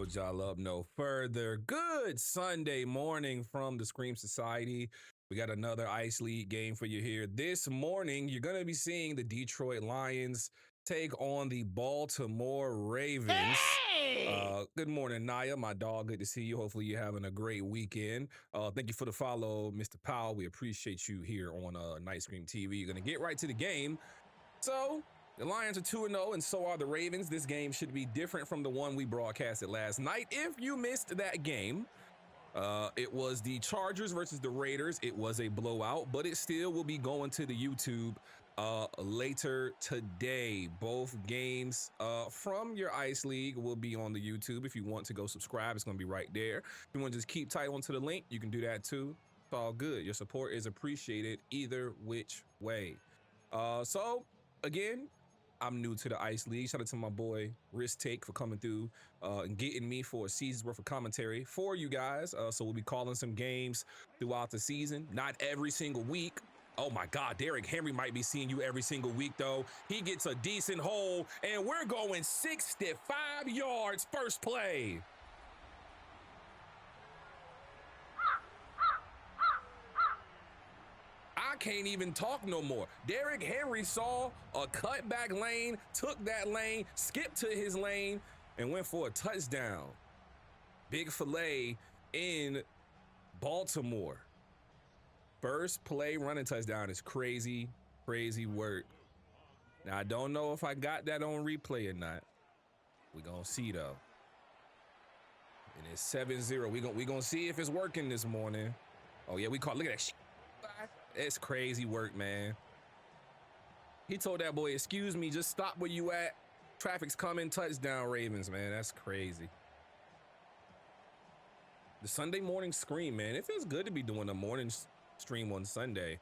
hold y'all up no further. Good Sunday morning from the Scream Society. We got another Ice League game for you here. This morning, you're going to be seeing the Detroit Lions take on the Baltimore Ravens. Hey! Good morning, Naya, my dog. Good to see you. Hopefully you're having a great weekend. Thank you for the follow, Mr. Powell. We appreciate you here on Night Scream TV. You're going to get right to the game. So, the Lions are 2-0, and so are the Ravens. This game should be different from the one we broadcasted last night. If you missed that game, it was the Chargers versus the Raiders. It was a blowout, but it still will be going to the YouTube later today. Both games from your Ice League will be on the YouTube. If you want to go subscribe, it's going to be right there. If you want to just keep tight onto the link, you can do that too. It's all good. Your support is appreciated either which way. So, again, I'm new to the Ice League. Shout out to my boy Risk Take for coming through and getting me for a season's worth of commentary for you guys. So we'll be calling some games throughout the season. Not every single week. Oh my God, Derrick Henry might be seeing you every single week though. He gets a decent hole and we're going 65 yards first play. I can't even talk no more. Derrick Henry saw a cutback lane, took that lane, skipped to his lane, and went for a touchdown. Big filet in Baltimore. First play running touchdown is crazy, crazy work. Now, I don't know if I got that on replay or not. We're going to see, though. And it's 7-0. We're gonna see if it's working this morning. Oh, yeah, we caught. Look at that shit. It's crazy work, man. He told that boy, excuse me, just stop where you at. Traffic's coming, touchdown Ravens, man. That's crazy. The Sunday morning scream, man. It feels good to be doing a morning stream on Sunday.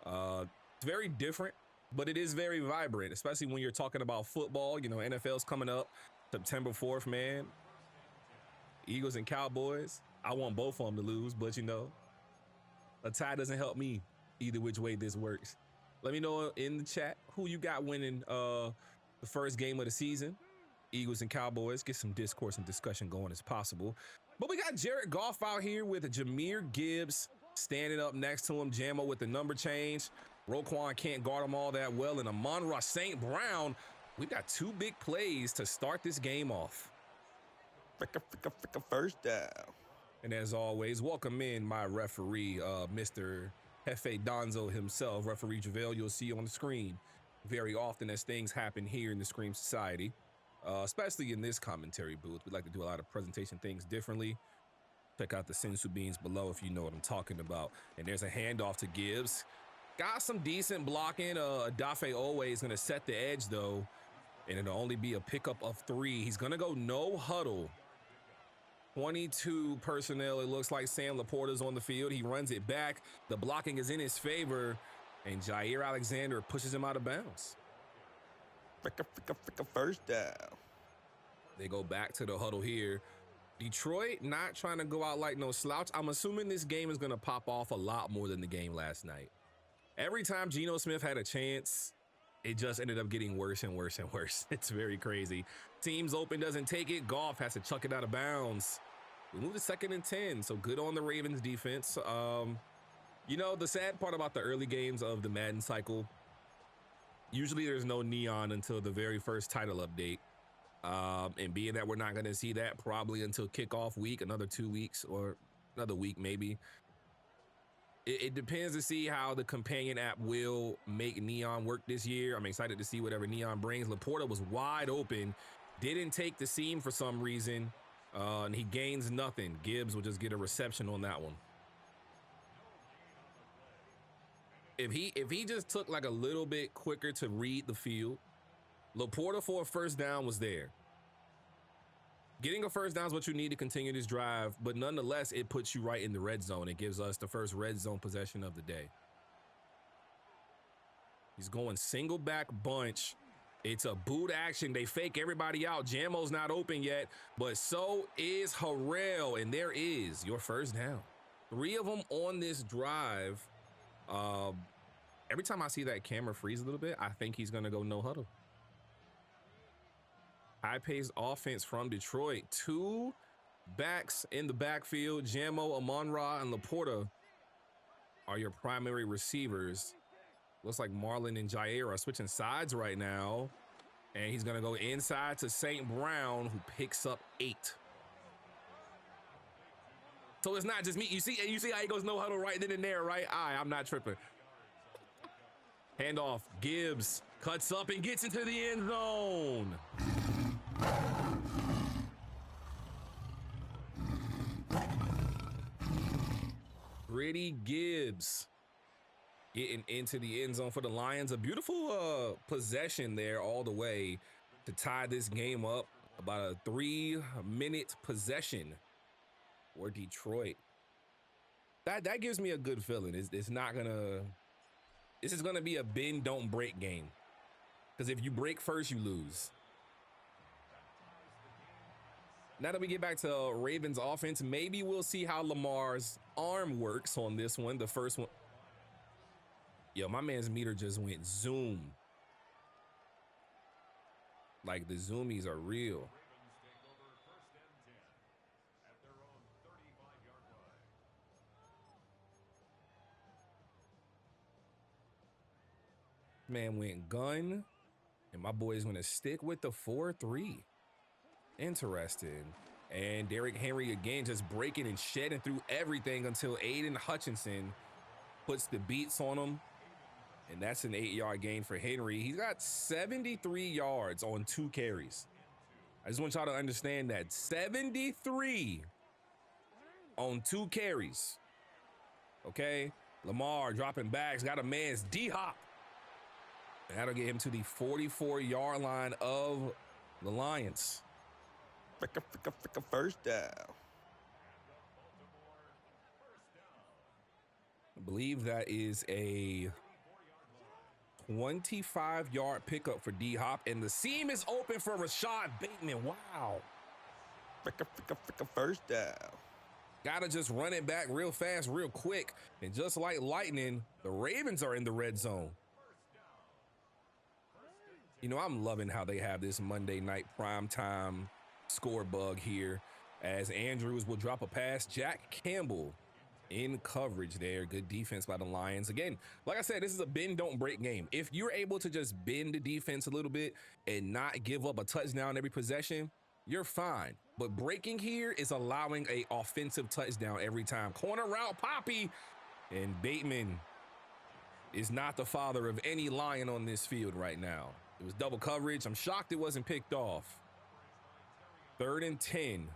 It's very different, but it is very vibrant, especially when you're talking about football. You know, NFL's coming up September 4th, man. Eagles and Cowboys. I want both of them to lose, but you know, a tie doesn't help me either which way this works. Let me know in the chat who you got winning the first game of the season. Eagles and Cowboys. Get some discourse and discussion going as possible. But we got Jared Goff out here with Jahmyr Gibbs standing up next to him. Jamo with the number change. Roquan can't guard him all that well. And Amon-Ra St. Brown. We've got two big plays to start this game off. Fricka first down. And as always, welcome in my referee, Mr. Jefe Donzo himself, Referee JaVale. You'll see on the screen very often as things happen here in the Scream Society, especially in this commentary booth. We like to do a lot of presentation things differently. Check out the Sensu beans below if you know what I'm talking about. And there's a handoff to Gibbs. Got some decent blocking. Dafe Owe is going to set the edge, though, and it'll only be a pickup of 3. He's going to go no huddle. 22 personnel. It looks like Sam Laporta's on the field. He runs it back. The blocking is in his favor, and Jair Alexander pushes him out of bounds. Fricka first down. They go back to the huddle here. Detroit not trying to go out like no slouch. I'm assuming this game is going to pop off a lot more than the game last night. Every time Geno Smith had a chance, it just ended up getting worse and worse and worse. It's very crazy. Teams open, doesn't take it. Goff has to chuck it out of bounds. We move to 2nd and 10, so good on the Ravens defense. You know, the sad part about the early games of the Madden cycle, usually there's no neon until the very first title update. And being that we're not going to see that probably until kickoff week, another 2 weeks or another week maybe. It depends to see how the companion app will make Neon work this year. I'm excited to see whatever Neon brings. Laporta was wide open, didn't take the seam for some reason, and he gains nothing. Gibbs will just get a reception on that one. If he just took like a little bit quicker to read the field, Laporta for a first down was there. Getting a first down is what you need to continue this drive, but nonetheless, it puts you right in the red zone. It gives us the first red zone possession of the day. He's going single back bunch. It's a boot action. They fake everybody out. Jamo's not open yet, but so is Harrell, and there is your first down. 3 of them on this drive. Every time I see that camera freeze a little bit, I think he's going to go no huddle. High-paced offense from Detroit. 2 backs in the backfield. Jamo, Amon-Ra, and Laporta are your primary receivers. Looks like Marlon and Jair are switching sides right now. And he's going to go inside to St. Brown, who picks up 8. So it's not just me. You see how he goes no huddle right then and there, right? I'm not tripping. Handoff. Gibbs cuts up and gets into the end zone. Gritty Gibbs getting into the end zone for the Lions. A beautiful possession there all the way to tie this game up. About a 3-minute possession for Detroit. That gives me a good feeling. It's not gonna. This is gonna be a bend don't break game. Because if you break first, you lose. Now that we get back to Ravens offense, maybe we'll see how Lamar's arm works on this one. The first one. Yo, my man's meter just went zoom. Like the zoomies are real. Man went gun, and my boy's gonna stick with the 4-3. Interesting. And Derrick Henry again just breaking and shedding through everything until Aiden Hutchinson puts the beats on him. And that's an 8-yard gain for Henry. He's got 73 yards on 2 carries. I just want y'all to understand that. 73 on 2 carries. Okay? Lamar dropping backs, got a man's D-hop. That'll get him to the 44-yard line of the Lions. First down. I believe that is a 25-yard pickup for D-Hop, and the seam is open for Rashad Bateman. Wow. First down. Gotta just run it back real fast, real quick. And just like lightning, the Ravens are in the red zone. You know, I'm loving how they have this Monday night primetime score bug here, as Andrews will drop a pass. Jack Campbell in coverage there. Good defense by the Lions. Again, like I said, this is a bend don't break game. If you're able to just bend the defense a little bit and not give up a touchdown every possession, you're fine. But breaking here is allowing a offensive touchdown every time. Corner route, Poppy, and Bateman is not the father of any Lion on this field right now. It was double coverage. I'm shocked it wasn't picked off. 3rd and 10.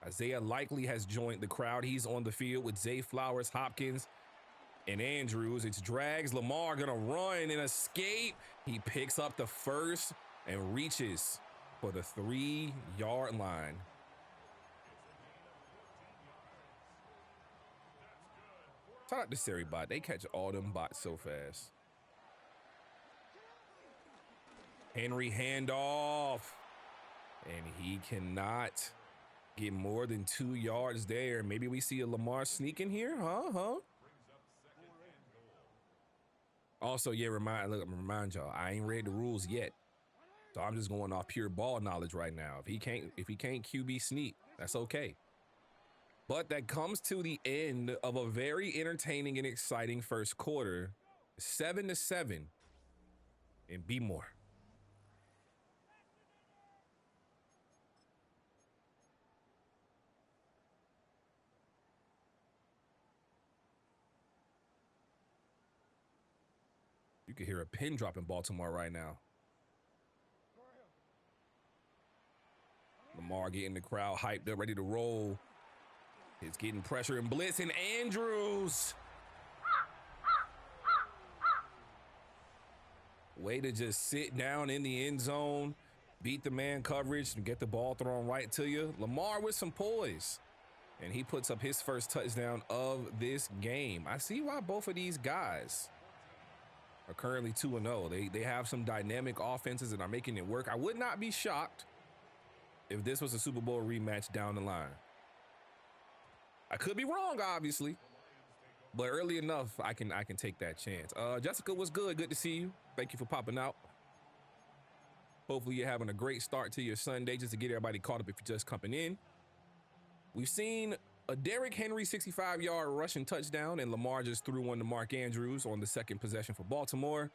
Isaiah Likely has joined the crowd. He's on the field with Zay Flowers, Hopkins, and Andrews. It's drags. Lamar gonna run and escape. He picks up the first and reaches for the 3-yard line. Shout out to Seribot. They catch all them bots so fast. Henry handoff. And he cannot get more than 2 yards there. Maybe we see a Lamar sneaking here, huh? Also, yeah, remind y'all, I ain't read the rules yet. So I'm just going off pure ball knowledge right now. If he can't QB sneak, that's okay. But that comes to the end of a very entertaining and exciting first quarter. 7-7. And be more. You can hear a pin drop in Baltimore right now. Lamar getting the crowd hyped up, ready to roll. He's getting pressure and blitz, and Andrews. Way to just sit down in the end zone, beat the man coverage, and get the ball thrown right to you. Lamar with some poise. And he puts up his first touchdown of this game. I see why both of these guys are currently 2-0. They have some dynamic offenses and are making it work. I would not be shocked if this was a Super Bowl rematch down the line. I could be wrong, obviously, but early enough, I can take that chance. Jessica, what's good? Good to see you. Thank you for popping out. Hopefully you're having a great start to your Sunday. Just to get everybody caught up if you're just coming in. We've seen a Derrick Henry 65-yard rushing touchdown, and Lamar just threw one to Mark Andrews on the second possession for Baltimore.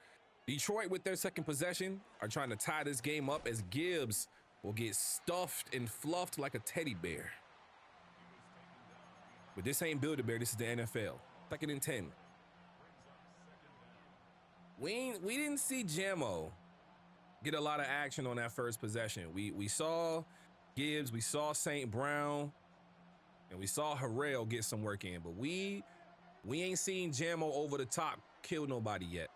Detroit, with their second possession, are trying to tie this game up as Gibbs will get stuffed and fluffed like a teddy bear. But this ain't Build-A-Bear, this is the NFL. 2nd and 10. We didn't see Jammo get a lot of action on that first possession. We saw Gibbs, we saw St. Brown, and we saw Harrell get some work in, but we ain't seen Jammo over the top kill nobody yet.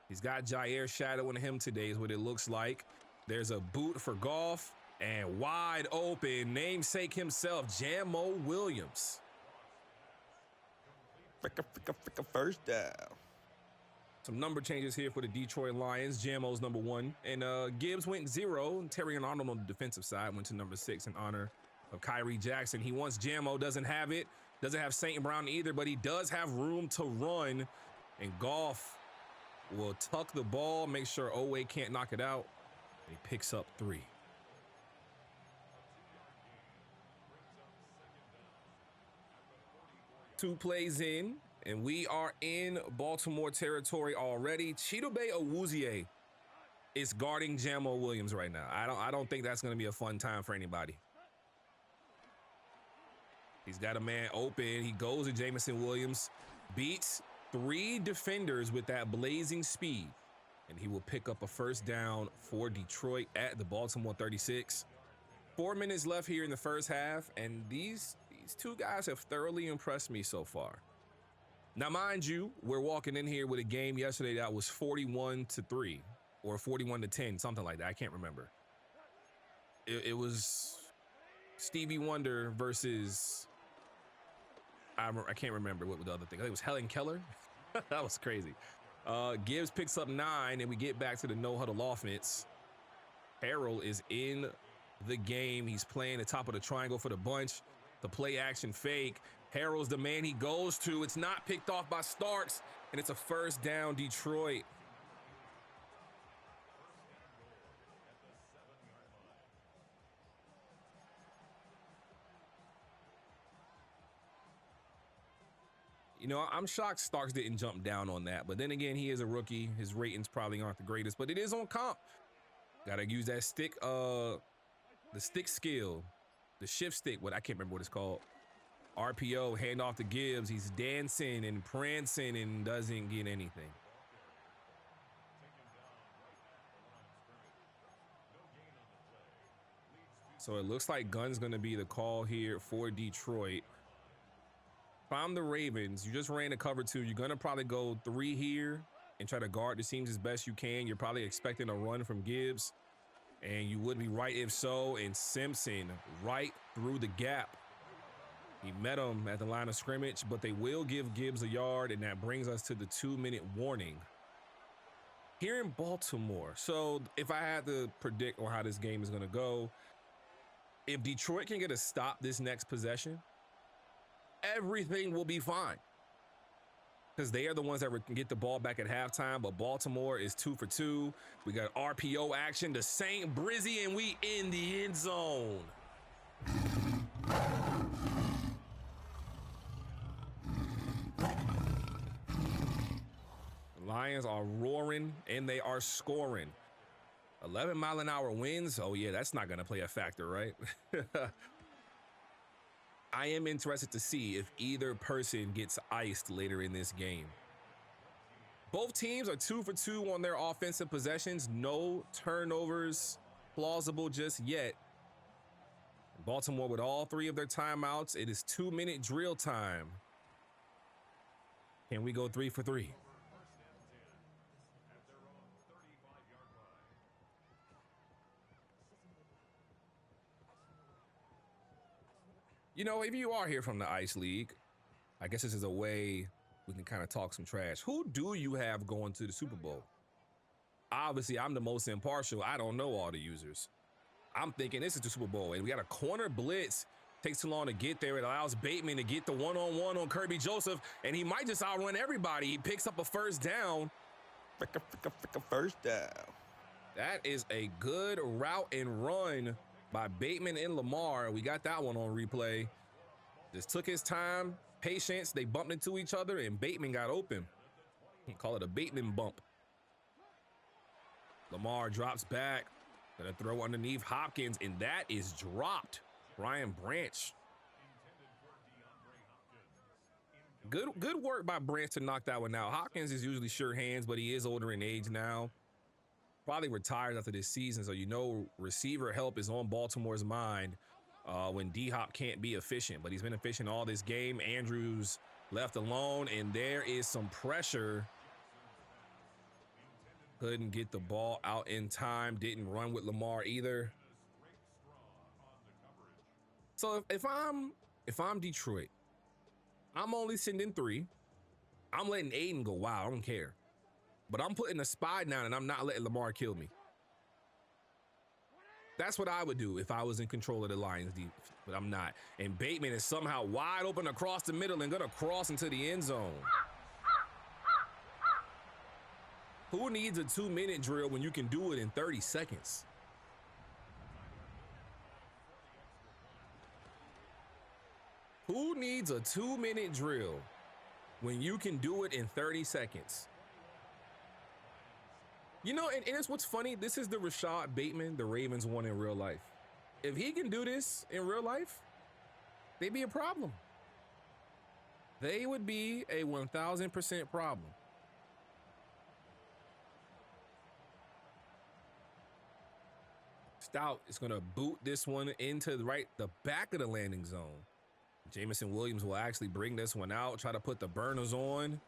He's got Jair shadowing him today is what it looks like. There's a boot for Goff, and wide open, namesake himself, Jammo Williams. First down. Some number changes here for the Detroit Lions. Jammo's number 1, and Gibbs went 0. And Terry Arnold on the defensive side went to number 6 in honor of Kyrie Jackson. He wants Jammo, doesn't have it. Doesn't have St. Brown either, but he does have room to run. And Goff will tuck the ball, make sure Owe can't knock it out. And he picks up 3. Two plays in, and we are in Baltimore territory already. Chidobe Awuzie is guarding Jammo Williams right now. I don't think that's going to be a fun time for anybody. He's got a man open. He goes to Jameson Williams, beats 3 defenders with that blazing speed, and he will pick up a first down for Detroit at the Baltimore 36. 4 minutes left here in the first half, and these two guys have thoroughly impressed me so far. Now, mind you, we're walking in here with a game yesterday that was 41-3 or 41-10, something like that. I can't remember. It was Stevie Wonder versus, I can't remember what the other thing. I think it was Helen Keller. That was crazy. Gibbs picks up 9, and we get back to the no-huddle offense. Harrell is in the game. He's playing the top of the triangle for the bunch. The play action fake. Harrell's the man he goes to. It's not picked off by Starks, and it's a first down, Detroit. You know, I'm shocked Starks didn't jump down on that, but then again, he is a rookie. His ratings probably aren't the greatest, but it is on comp. Gotta use that stick, the stick skill. The shift stick, I can't remember what it's called. RPO, hand off to Gibbs. He's dancing and prancing and doesn't get anything. So it looks like gun's gonna be the call here for Detroit. If I'm the Ravens, you just ran a cover 2. You're gonna probably go 3 here and try to guard the seams as best you can. You're probably expecting a run from Gibbs. And you would be right if so. And Simpson right through the gap. He met him at the line of scrimmage, but they will give Gibbs a yard, and that brings us to the 2-minute warning here in Baltimore. So if I had to predict on how this game is going to go, if Detroit can get a stop this next possession, everything will be fine. Because they are the ones that can get the ball back at halftime, but Baltimore is 2 for 2. We got RPO action to St. Brizzy, and we in the end zone. The Lions are roaring, and they are scoring. 11-mile-an-hour winds. Oh, yeah, that's not going to play a factor, right? I am interested to see if either person gets iced later in this game. Both teams are 2 for 2 on their offensive possessions. No turnovers plausible just yet. Baltimore with all 3 of their timeouts. It is 2-minute drill time. Can we go 3 for 3? You know, if you are here from the Ice League, I guess this is a way we can kind of talk some trash. Who do you have going to the Super Bowl? Obviously, I'm the most impartial. I don't know all the users. I'm thinking this is the Super Bowl, and we got a corner blitz. Takes too long to get there. It allows Bateman to get the one-on-one on Kirby Joseph, and he might just outrun everybody. He picks up a first down. First down. That is a good route and run by Bateman and Lamar. We got that one on replay. Just took his time, patience. They bumped into each other, and Bateman got open. Call it a Bateman bump. Lamar drops back. Gonna throw underneath Hopkins, and that is dropped. Brian Branch. Good work by Branch to knock that one out. Hopkins is usually sure hands, but he is older in age now. Probably retired after this season, so you know receiver help is on Baltimore's mind when D-Hop can't be efficient, but he's been efficient all this game. Andrews left alone, and there is some pressure. Couldn't get the ball out in time. Didn't run with Lamar either. So if I'm Detroit, I'm only sending 3. I'm letting Aiden go wild. I don't care. But I'm putting a spy down, and I'm not letting Lamar kill me. That's what I would do if I was in control of the Lions defense, but I'm not. And Bateman is somehow wide open across the middle and gonna cross into the end zone. Who needs a 2-minute drill when you can do it in 30 seconds? Who needs a 2-minute drill when you can do it in 30 seconds? You know, and it's what's funny. This is the Rashad Bateman the Ravens want in real life. If he can do this in real life, they'd be a problem. They would be a 1,000% problem. Stout is going to boot this one into the back of the landing zone. Jamison Williams will actually bring this one out, try to put the burners on,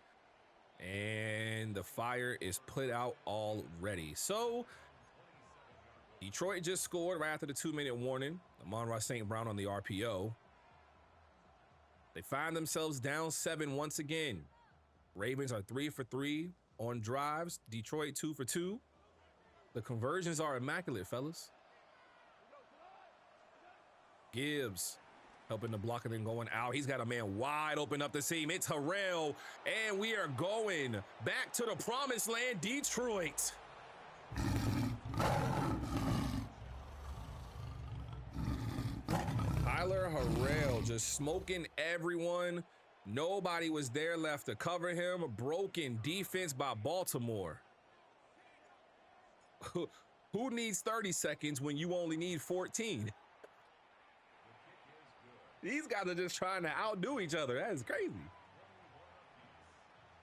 and the fire is put out already. So Detroit just scored right after the 2-minute warning. Amon-Ra St. Brown on the RPO. They find themselves down 7 once again. Ravens are 3 for 3 on drives. Detroit 2 for 2. The conversions are immaculate, fellas. Gibbs helping the block and then going out. He's got a man wide open up the seam. It's Harrell, and we are going back to the promised land, Detroit. Tyler Harrell just smoking everyone. Nobody was there left to cover him. Broken defense by Baltimore. Who needs 30 seconds when you only need 14? These guys are just trying to outdo each other. That is crazy.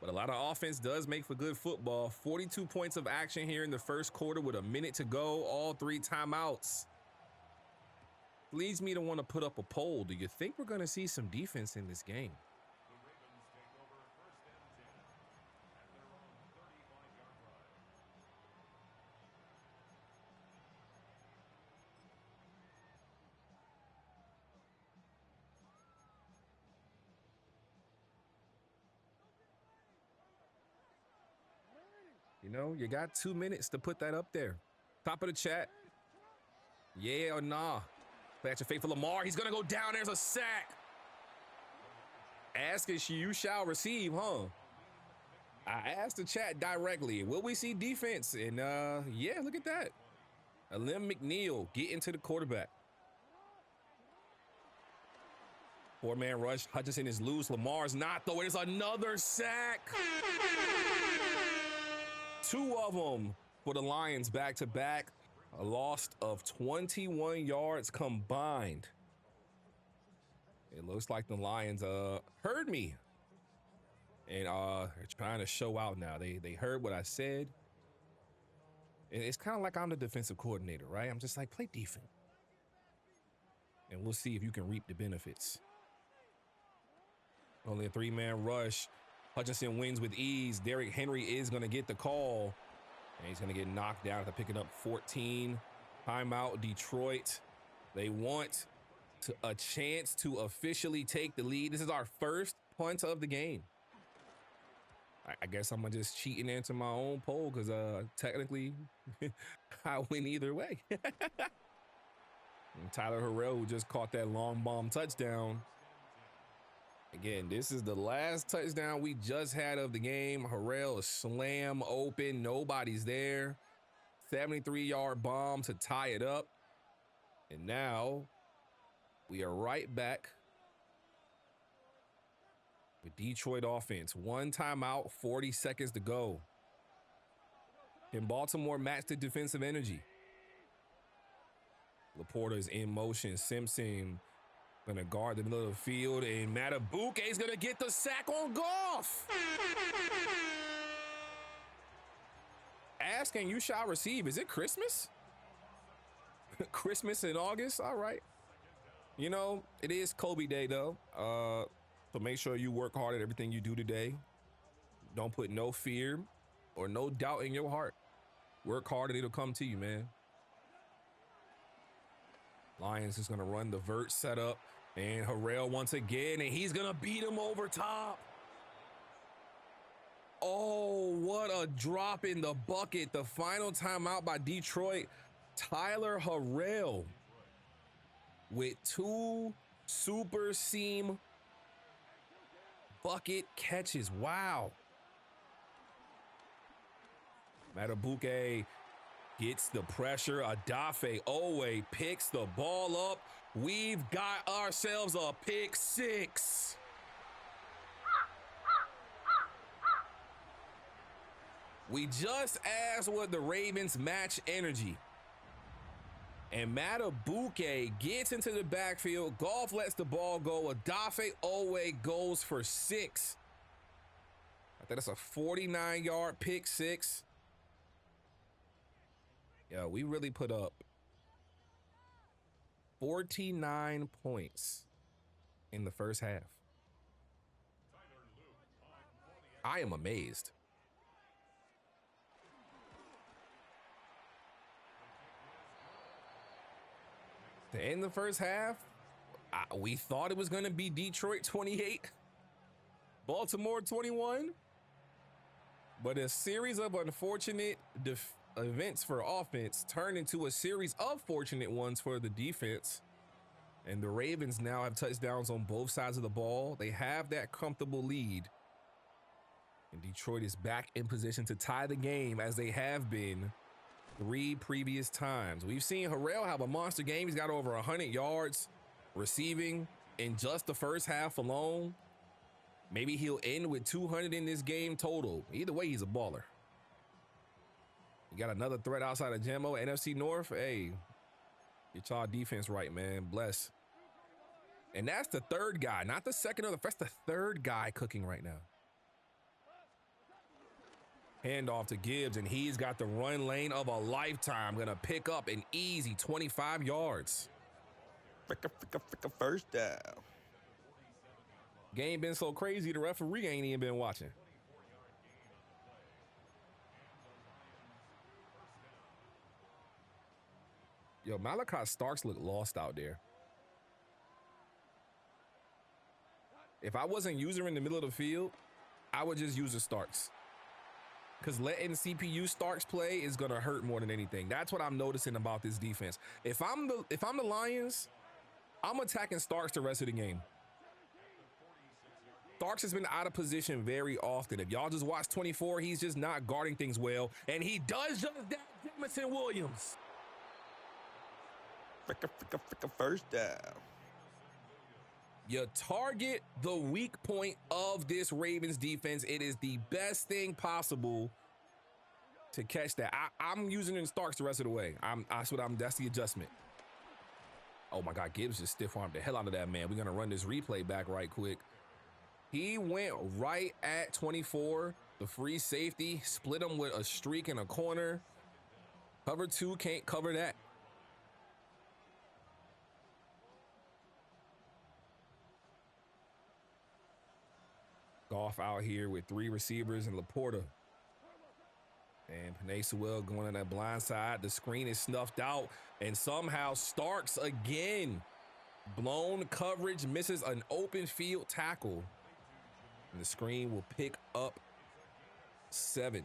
But a lot of offense does make for good football. 42 points of action here in the first quarter with a minute to go. All 3 timeouts. Leads me to want to put up a poll. Do you think we're going to see some defense in this game? You know, you got 2 minutes to put that up there. Top of the chat. Yeah or nah? That's your faithful Lamar. He's going to go down. There's a sack. Ask as you shall receive, huh? I asked the chat directly. Will we see defense? And yeah, look at that. Alim McNeil getting to the quarterback. 4-man rush. Hutchinson is loose. Lamar's not, though. There's another sack. 2 of them for the Lions back to back. A loss of 21 yards combined. It looks like the Lions heard me. And they're trying to show out now. They heard what I said. And it's kind of like I'm the defensive coordinator, right? I'm just like, play defense. And we'll see if you can reap the benefits. Only a 3-man rush. Hutchinson wins with ease. Derrick Henry is going to get the call. And he's going to get knocked down after picking up 14. Timeout, Detroit. They want a chance to officially take the lead. This is our first punt of the game. I guess I'm going to just cheat and answer my own poll because technically I win either way. And Tyler Harrell, who just caught that long bomb touchdown. Again, this is the last touchdown we just had of the game. Harrell is slam open. Nobody's there. 73-yard bomb to tie it up. And now we are right back with Detroit offense. 1 timeout, 40 seconds to go. Can Baltimore match the defensive energy? Laporta is in motion. Simpson gonna guard the middle of the field, and Matabuke is gonna get the sack on Goff. Ask and you shall receive. Is it Christmas? Christmas in August? All right. You know, it is Kobe Day though. So make sure you work hard at everything you do today. Don't put no fear or no doubt in your heart. Work hard and it'll come to you, man. Lions is gonna run the vert setup, and Harrell once again, and he's gonna beat him over top. Oh, what a drop in the bucket. The final timeout by Detroit. Tyler Harrell with 2 super seam bucket catches. Wow. Matabuke gets the pressure. Adafe Owe picks the ball up. We've got ourselves a pick 6. We just asked what the Ravens match energy. And Matabuke gets into the backfield. Goff lets the ball go. Adafe Owe goes for 6. I think that's a 49-yard pick 6. Yeah, we really put up 49 points in the first half. I am amazed. To end the first half, we thought it was going to be Detroit 28, Baltimore 21. But a series of unfortunate events for offense turned into a series of fortunate ones for the defense. And the Ravens now have touchdowns on both sides of the ball. They have that comfortable lead. And Detroit is back in position to tie the game as they have been 3 previous times. We've seen Harrell have a monster game. He's got over 100 yards receiving in just the first half alone. Maybe he'll end with 200 in this game total. Either way, he's a baller. You got another threat outside of Jamo, NFC North. Hey, get y'all defense right, man. Bless. And that's the third guy, not the second or the first. That's the third guy cooking right now. Handoff to Gibbs, and he's got the run lane of a lifetime. Gonna pick up an easy 25 yards. First down. Game been so crazy, the referee ain't even been watching. Yo, Malachi Starks look lost out there. If I wasn't using her in the middle of the field, I would just use the Starks. Because letting CPU Starks play is gonna hurt more than anything. That's what I'm noticing about this defense. If I'm the Lions, I'm attacking Starks the rest of the game. Starks has been out of position very often. If y'all just watch 24, he's just not guarding things well. And he does just that, Jamison Williams. First down. You target the weak point of this Ravens defense. It is the best thing possible to catch that. I'm using in Starks the rest of the way. That's the adjustment. Oh my God, Gibbs just stiff armed the hell out of that man. We're gonna run this replay back right quick. He went right at 24, the free safety, split him with a streak in a corner. Cover 2 can't cover that. Goff out here with 3 receivers and Laporta. And Penei Sewell going on that blind side. The screen is snuffed out, and somehow Starks again. Blown coverage, misses an open field tackle. And the screen will pick up 7.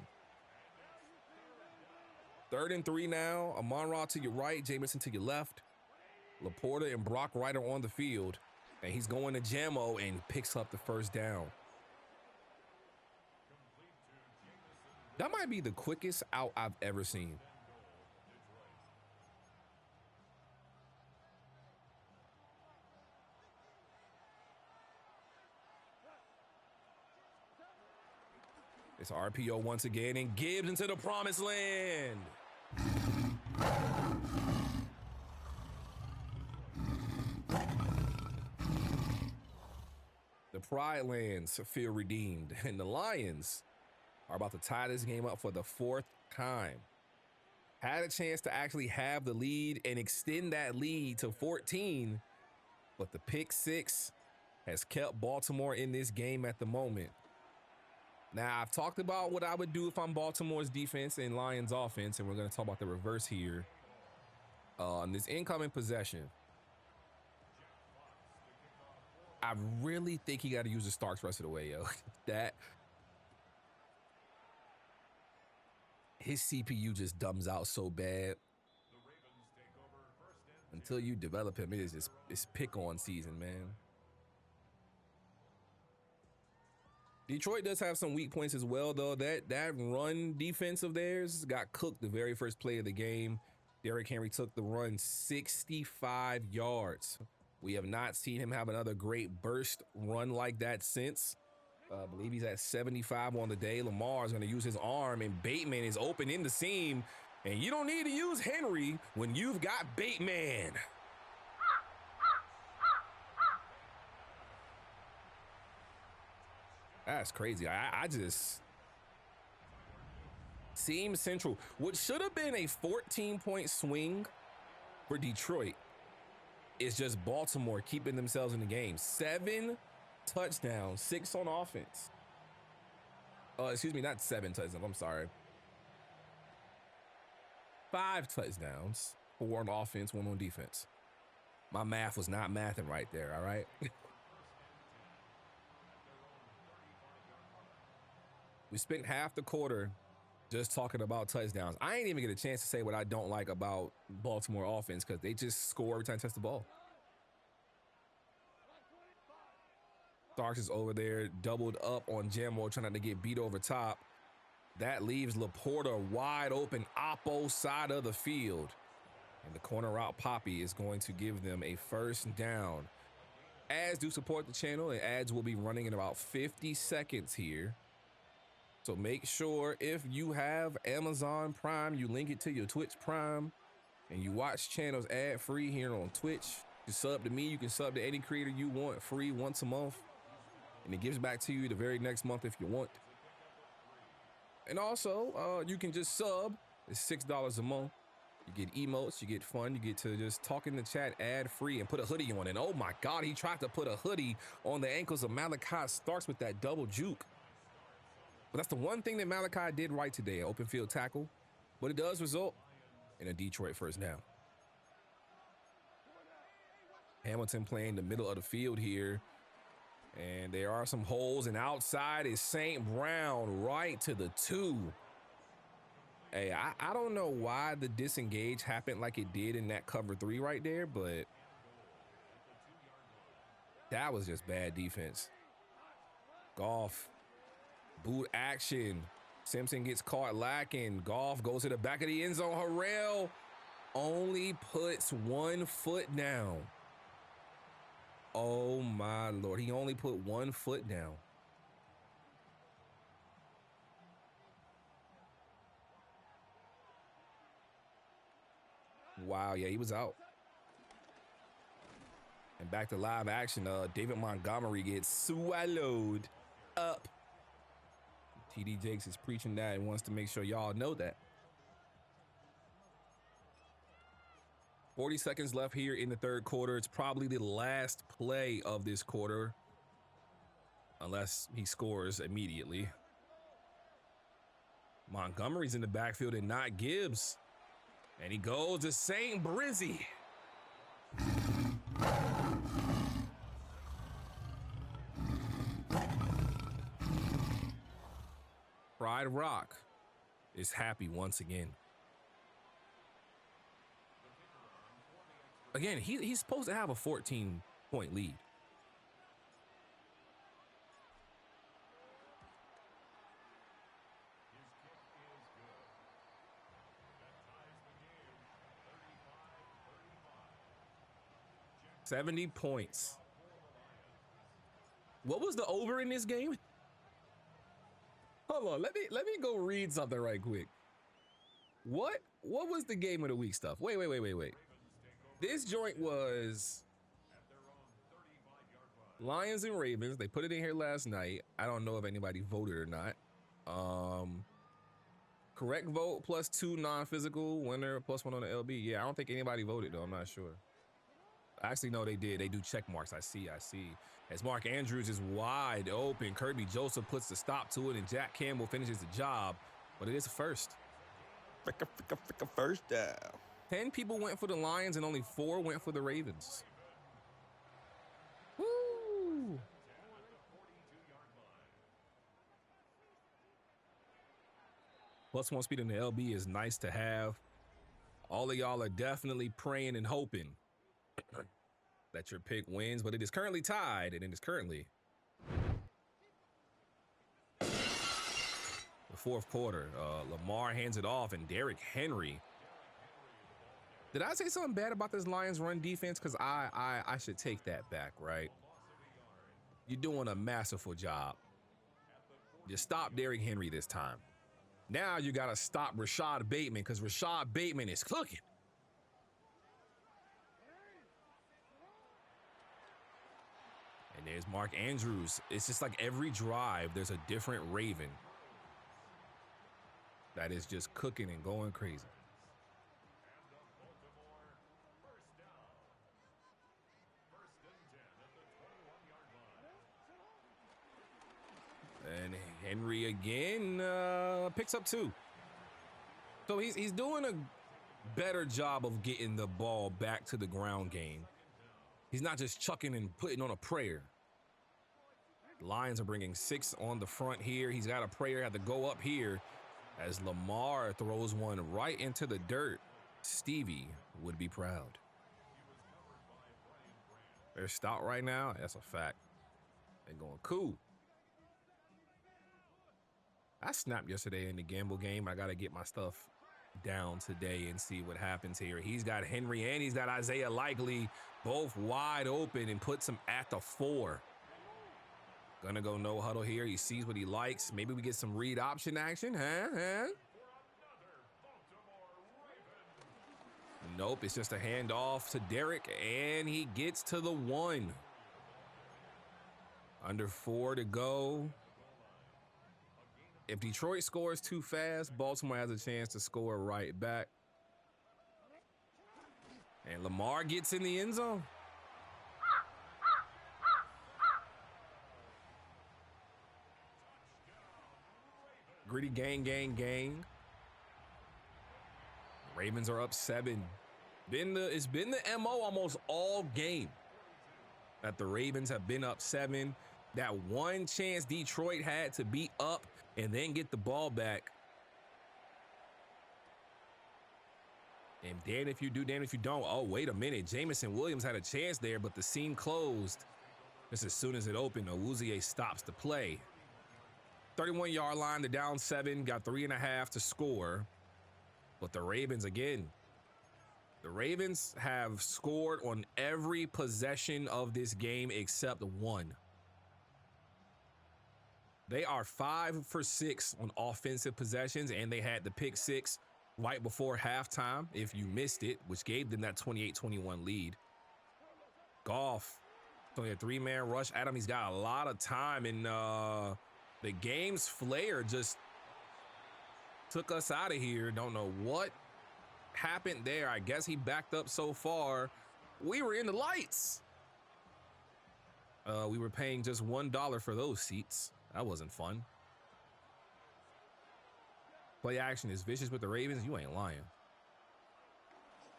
3rd and 3 now. Amon-Ra to your right, Jamison to your left. Laporta and Brock Ryder on the field. And he's going to Jamo and picks up the first down. That might be the quickest out I've ever seen. It's RPO once again, and Gibbs into the promised land. The Pride Lands feel redeemed, and the Lions are about to tie this game up for the 4th time. Had a chance to actually have the lead and extend that lead to 14, but the pick six has kept Baltimore in this game at the moment. Now, I've talked about what I would do if I'm Baltimore's defense and Lions offense, and we're going to talk about the reverse here on this incoming possession. I really think he got to use the Starks rest of the way, yo. That his CPU just dumbs out so bad. Until you develop him, it's pick on season, man. Detroit does have some weak points as well, though. That run defense of theirs got cooked the very first play of the game. Derrick Henry took the run 65 yards. We have not seen him have another great burst run like that since. I believe he's at 75 on the day. Lamar is going to use his arm, and Bateman is open in the seam. And you don't need to use Henry when you've got Bateman. That's crazy. I just... Seam Central, what should have been a 14-point swing for Detroit, is just Baltimore keeping themselves in the game. 7 touchdowns, 6 on offense. Excuse me, not 7 touchdowns. I'm sorry. 5 touchdowns, 4 on offense, 1 on defense. My math was not mathing right there, all right? We spent half the quarter just talking about touchdowns. I ain't even get a chance to say what I don't like about Baltimore offense because they just score every time they touch the ball. Starks is over there, doubled up on Jammo, trying not to get beat over top. That leaves Laporta wide open, oppo side of the field. And the corner route Poppy is going to give them a first down. Ads do support the channel, and ads will be running in about 50 seconds here. So make sure if you have Amazon Prime, you link it to your Twitch Prime, and you watch channels ad-free here on Twitch. You sub to me, you can sub to any creator you want free once a month, and it gives back to you the very next month if you want. And also, you can just sub. It's $6 a month. You get emotes, you get fun, you get to just talk in the chat ad-free and put a hoodie on. And oh my God, he tried to put a hoodie on the ankles of Malachi Starks with that double juke. But that's the one thing that Malachi did right today, an open field tackle. But it does result in a Detroit first down. Hamilton playing the middle of the field here. And there are some holes, and outside is St. Brown right to the 2. Hey, I don't know why the disengage happened like it did in that cover 3 right there, but that was just bad defense. Goff, boot action. Simpson gets caught lacking. Goff goes to the back of the end zone. Harrell only puts 1 foot down. Oh my Lord, he only put 1 foot down. Wow, yeah, he was out. And back to live action, David Montgomery gets swallowed up. TD Jakes is preaching that and wants to make sure y'all know that. 40 seconds left here in the third quarter. It's probably the last play of this quarter, unless he scores immediately. Montgomery's in the backfield and not Gibbs. And he goes to St. Brizzy. Pride Rock is happy once again. Again, he's supposed to have a 14-point lead. $70 points. What was the over in this game? Hold on, let me go read something right quick. What was the game of the week stuff? Wait. This joint was Lions and Ravens. They put it in here last night. I don't know if anybody voted or not. Correct vote +2 non-physical winner +1 on the LB. Yeah, I don't think anybody voted though. I'm not sure. Actually, no, they did. They do check marks. I see. As Mark Andrews is wide open, Kirby Joseph puts the stop to it, and Jack Campbell finishes the job. But it is a first. Fricka first down. 10 people went for the Lions and only 4 went for the Ravens. Woo! +1 speed in the LB is nice to have. All of y'all are definitely praying and hoping that your pick wins, but it is currently tied, and it is currently the fourth quarter. Lamar hands it off, and Derrick Henry. Did I say something bad about this Lions run defense? Because I should take that back, right? You're doing a masterful job. You stop Derrick Henry this time. Now you got to stop Rashad Bateman, because Rashad Bateman is cooking. And there's Mark Andrews. It's just like every drive, there's a different Raven that is just cooking and going crazy. And Henry again picks up 2. So he's doing a better job of getting the ball back to the ground game. He's not just chucking and putting on a prayer. The Lions are bringing 6 on the front here. He's got a prayer, had to go up here as Lamar throws one right into the dirt. Stevie would be proud. They're stout right now. That's a fact. They're going cool. I snapped yesterday in the gamble game. I got to get my stuff down today and see what happens here. He's got Henry and he's got Isaiah Likely both wide open and puts him at the 4. Gonna go no huddle here. He sees what he likes. Maybe we get some read option action, huh? Nope, it's just a handoff to Derrick, and he gets to the 1. Under 4 to go. If Detroit scores too fast, Baltimore has a chance to score right back. And Lamar gets in the end zone. Gritty gang. Ravens are up 7. It's been the MO almost all game that the Ravens have been up 7. That one chance Detroit had to be up and then get the ball back. And damn if you do, damn if you don't. Oh, wait a minute. Jamison Williams had a chance there, but the seam closed just as soon as it opened. Awuzie stops the play. 31-yard line, they're down 7, got 3.5 to score. But the Ravens, again, the Ravens have scored on every possession of this game except 1. They are 5 for 6 on offensive possessions, and they had the pick 6 right before halftime, if you missed it, which gave them that 28-21 lead. Goff, only a 3-man rush at him. He's got a lot of time, and the game's flair just took us out of here. Don't know what happened there. I guess he backed up so far. We were in the lights. We were paying just $1 for those seats. That wasn't fun. Play action is vicious with the Ravens. You ain't lying.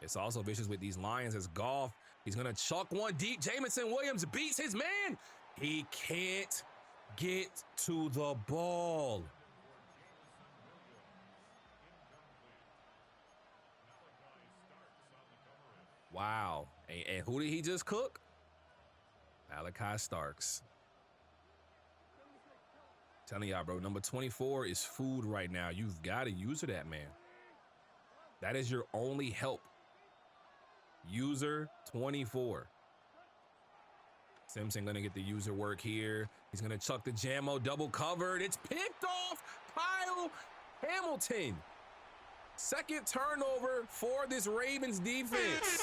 It's also vicious with these Lions as Goff. He's going to chuck one deep. Jamison Williams beats his man. He can't get to the ball. Wow. And who did he just cook? Malachi Starks. Telling y'all, bro, number 24 is food right now. You've got to use that, man. That is your only help. User 24. Simpson gonna get the user work here. He's gonna chuck the jammo, double covered. It's picked off. Kyle Hamilton. Second turnover for this Ravens defense.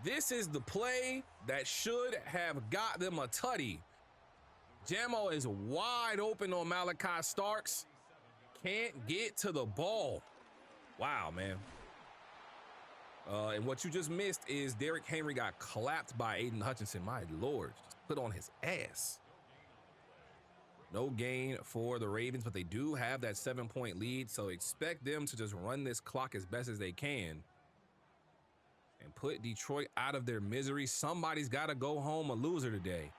This is the play that should have got them a tutty. Jamo is wide open on Malachi Starks. Can't get to the ball. Wow, man. And what you just missed is Derrick Henry got clapped by Aiden Hutchinson. My Lord, just put on his ass. No gain for the Ravens, but they do have that 7-point lead, so expect them to just run this clock as best as they can and put Detroit out of their misery. Somebody's got to go home a loser today.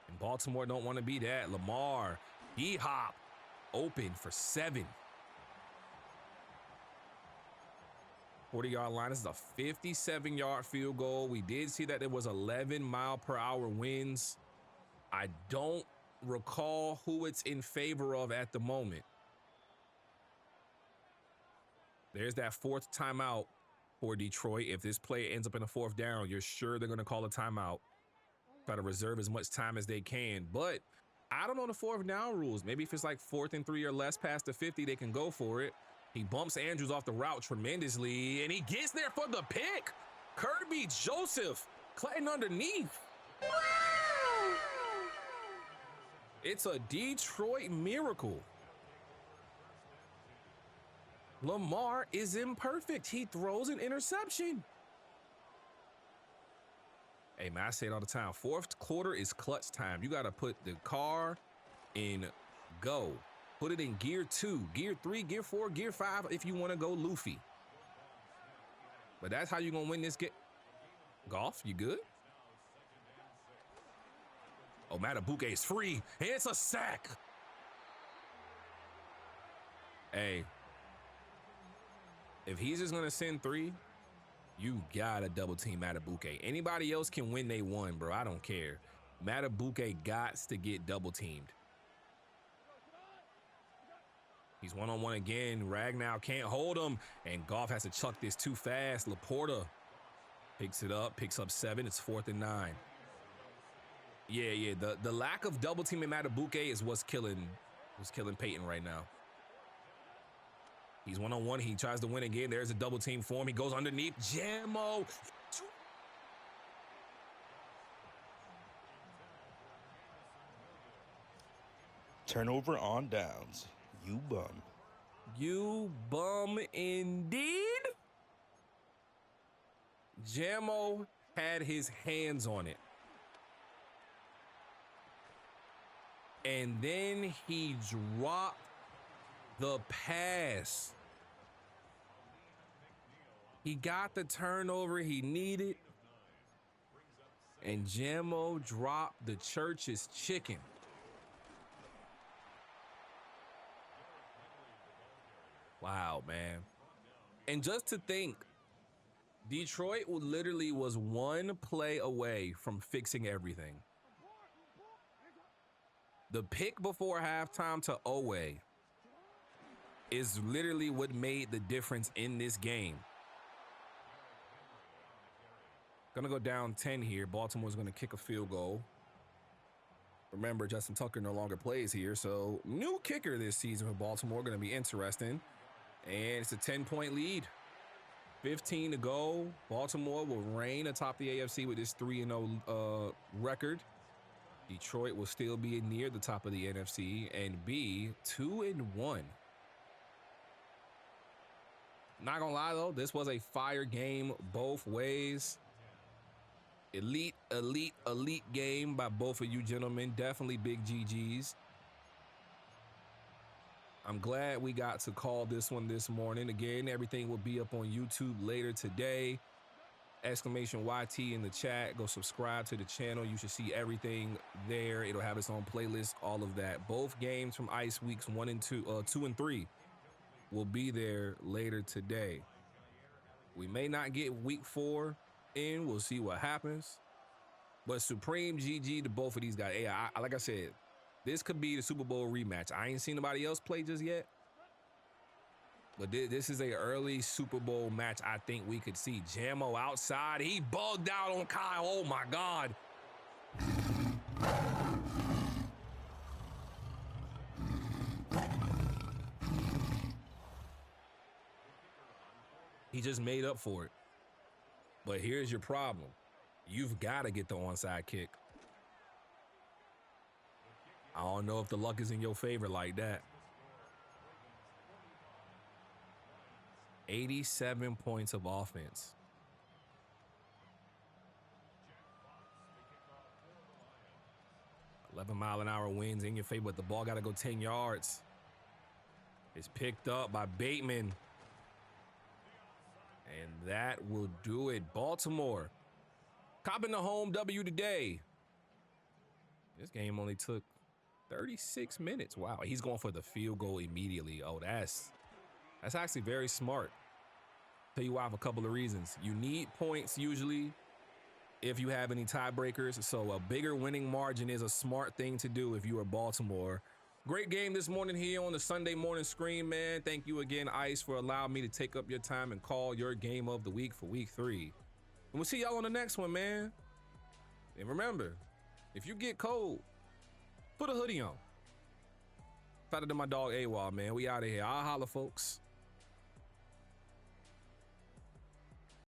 And Baltimore don't want to be that. Lamar, D-Hop, open for 7. 40-yard line. This is a 57-yard field goal. We did see that there was 11-mile-per-hour winds. I don't recall who it's in favor of at the moment. There's that 4th timeout for Detroit. If this play ends up in a 4th down, you're sure they're going to call a timeout. Try to reserve as much time as they can. But I don't know the 4th down rules. Maybe if it's like 4th and 3 or less past the 50, they can go for it. He bumps Andrews off the route tremendously, and he gets there for the pick. Kirby Joseph cutting underneath. Wow. It's a Detroit miracle. Lamar is imperfect. He throws an interception. Hey, man, I say it all the time. 4th quarter is clutch time. You got to put the car in go. Put it in gear 2, gear 3, gear 4, gear 5 if you want to go Luffy. But that's how you're going to win this game. Golf, you good? Oh, Matabuke is free. And it's a sack. Hey, if he's just going to send 3, you got to double team Matabuke. Anybody else can win they one, bro. I don't care. Matabuke gots to get double teamed. He's one-on-one again. Ragnow can't hold him, and Goff has to chuck this too fast. Laporta picks it up, picks up 7. It's 4th and 9. Yeah. The lack of double teaming Matabuke is what's killing Peyton right now. He's one-on-one. He tries to win again. There's a double team for him. He goes underneath. Jamo. Turnover on downs. You bum. You bum indeed. Jamo had his hands on it. And then he dropped the pass. He got the turnover he needed. And Jamo dropped the church's chicken. Wow, man. And just to think, Detroit literally was one play away from fixing everything. The pick before halftime to Owe is literally what made the difference in this game. Gonna go down 10 here. Baltimore's gonna kick a field goal. Remember, Justin Tucker no longer plays here, so new kicker this season for Baltimore. Gonna be interesting. And it's a 10-point lead. 15 to go. Baltimore will reign atop the AFC with this 3-0 record. Detroit will still be near the top of the NFC and be 2-1. Not gonna lie though, this was a fire game both ways. Elite game by both of you gentlemen. Definitely big GGs. I'm glad we got to call this one this morning. Again, everything will be up on YouTube later today. Exclamation YT in the chat. Go subscribe to the channel. You should see everything there. It'll have its own playlist, all of that. Both games from Ice Weeks 2 and 3 will be there later today. We may not get week 4 in. We'll see what happens. But supreme GG to both of these guys. Hey, like I said, this could be the Super Bowl rematch. I ain't seen nobody else play just yet. But this is a early Super Bowl match I think we could see. Jamo outside. He bugged out on Kyle. Oh, my God. He just made up for it. But here's your problem. You've got to get the onside kick. I don't know if the luck is in your favor like that. 87 points of offense. .11-mile-an-hour winds in your favor, but the ball got to go 10 yards. It's picked up by Bateman. And that will do it. Baltimore copping the home W today. This game only took 36 minutes. Wow, he's going for the field goal immediately. Oh, that's actually very smart. Tell you why for a couple of reasons. You need points usually if you have any tiebreakers. So a bigger winning margin is a smart thing to do if you are Baltimore. Great game this morning here on the Sunday morning screen, man. Thank you again, Ice, for allowing me to take up your time and call your game of the week for week 3. And we'll see y'all on the next one, man. And remember, if you get cold, put a hoodie on. Shout out to my dog AWOL, man. We out of here. I'll holla, folks.